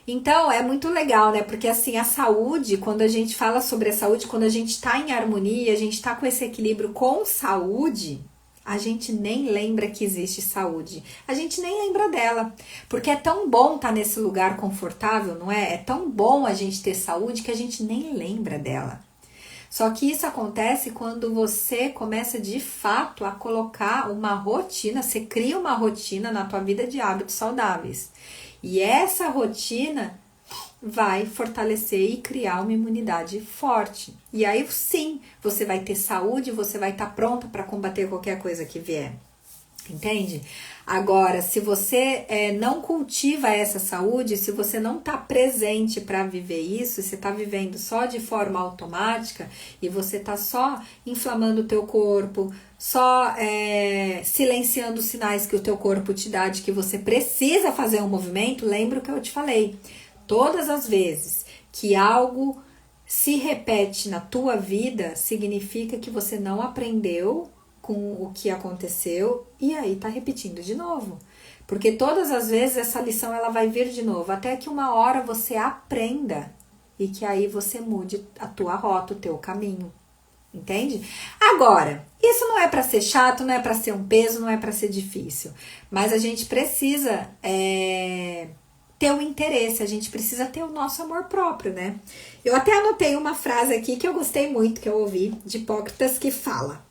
Então, é muito legal, né? Porque assim, a saúde, quando a gente fala sobre a saúde, quando a gente tá em harmonia, a gente tá com esse equilíbrio com saúde, a gente nem lembra que existe saúde. A gente nem lembra dela. Porque é tão bom estar nesse lugar confortável, não é? É tão bom a gente ter saúde que a gente nem lembra dela. Só que isso acontece quando você começa de fato a colocar uma rotina, você cria uma rotina na tua vida de hábitos saudáveis. E essa rotina vai fortalecer e criar uma imunidade forte. E aí sim, você vai ter saúde, você vai estar pronta para combater qualquer coisa que vier. Entende? Agora, se você não cultiva essa saúde, se você não está presente para viver isso, você está vivendo só de forma automática e você está só inflamando o teu corpo, só silenciando os sinais que o teu corpo te dá de que você precisa fazer um movimento, lembra o que eu te falei. Todas as vezes que algo se repete na tua vida, significa que você não aprendeu com o que aconteceu e aí tá repetindo de novo. Porque todas as vezes essa lição ela vai vir de novo, até que uma hora você aprenda e que aí você mude a tua rota, o teu caminho. Entende? Agora, isso não é para ser chato, não é para ser um peso, não é para ser difícil. Mas a gente precisa ter o interesse, a gente precisa ter o nosso amor próprio, né? Eu até anotei uma frase aqui que eu gostei muito, que eu ouvi, de Hipócrates, que fala: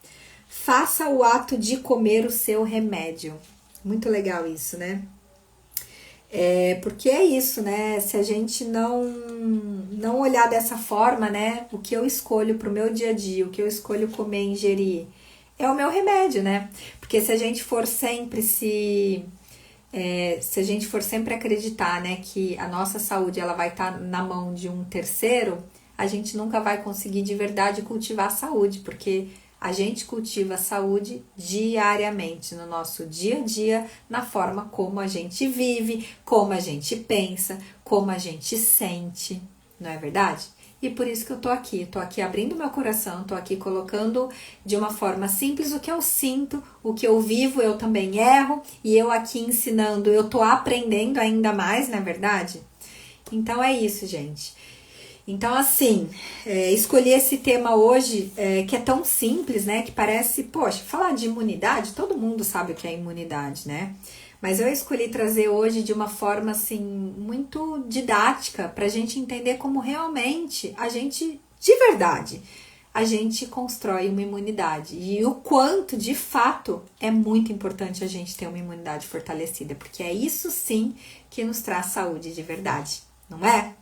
faça o ato de comer o seu remédio. Muito legal isso, né? Porque é isso, né? Se a gente não olhar dessa forma, né? O que eu escolho pro meu dia a dia, o que eu escolho comer, ingerir, é o meu remédio, né? Porque se a gente for sempre se a gente for sempre acreditar, né, que a nossa saúde ela vai estar na mão de um terceiro, a gente nunca vai conseguir de verdade cultivar a saúde, porque a gente cultiva a saúde diariamente, no nosso dia a dia, na forma como a gente vive, como a gente pensa, como a gente sente, não é verdade? E por isso que eu tô aqui abrindo meu coração, tô aqui colocando de uma forma simples o que eu sinto, o que eu vivo, eu também erro, e eu aqui ensinando, eu tô aprendendo ainda mais, não é verdade? Então é isso, gente. Então, assim, escolhi esse tema hoje, que é tão simples, né? Que parece, poxa, falar de imunidade, todo mundo sabe o que é imunidade, né? Mas eu escolhi trazer hoje de uma forma, assim, muito didática, pra gente entender como realmente a gente, de verdade, a gente constrói uma imunidade. E o quanto, de fato, é muito importante a gente ter uma imunidade fortalecida, porque é isso sim que nos traz saúde de verdade, não é?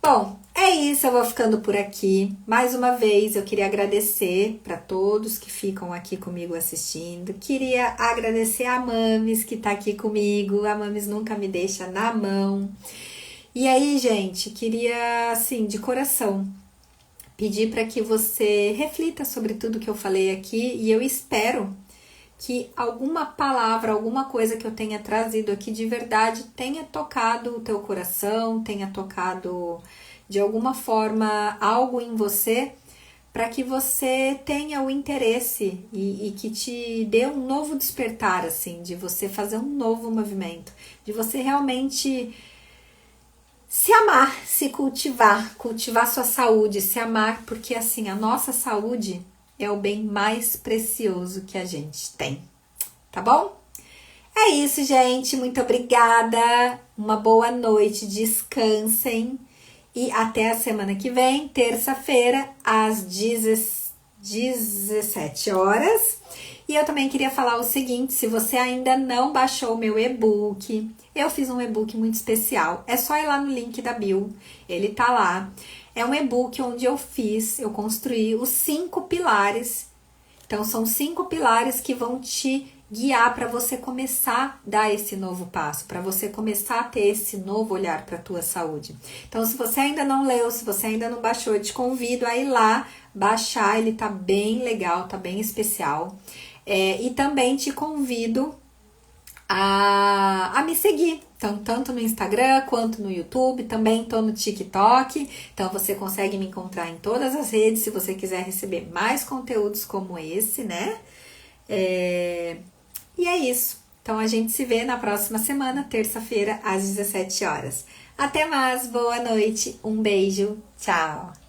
Bom, é isso, eu vou ficando por aqui. Mais uma vez, eu queria agradecer para todos que ficam aqui comigo assistindo. Queria agradecer a Mames que tá aqui comigo. A Mames nunca me deixa na mão. E aí, gente, queria, assim, de coração, pedir para que você reflita sobre tudo que eu falei aqui e eu espero que alguma palavra, alguma coisa que eu tenha trazido aqui de verdade tenha tocado o teu coração, tenha tocado de alguma forma algo em você, para que você tenha o interesse e que te dê um novo despertar, assim, de você fazer um novo movimento, de você realmente se amar, se cultivar sua saúde, se amar, porque assim, a nossa saúde é o bem mais precioso que a gente tem, tá bom? É isso, gente. Muito obrigada. Uma boa noite. Descansem. E até a semana que vem, terça-feira, às 17 horas. E eu também queria falar o seguinte, se você ainda não baixou o meu e-book, eu fiz um e-book muito especial. É só ir lá no link da bio. Ele tá lá. É um e-book onde eu construí os 5 pilares. Então, são 5 pilares que vão te guiar para você começar a dar esse novo passo, para você começar a ter esse novo olhar para a tua saúde. Então, se você ainda não leu, se você ainda não baixou, eu te convido a ir lá baixar, ele tá bem legal, tá bem especial. E também te convido a me seguir. Então, tanto no Instagram quanto no YouTube, também tô no TikTok. Então, você consegue me encontrar em todas as redes se você quiser receber mais conteúdos como esse, né? E é isso. Então, a gente se vê na próxima semana, terça-feira, às 17 horas. Até mais, boa noite, um beijo, tchau!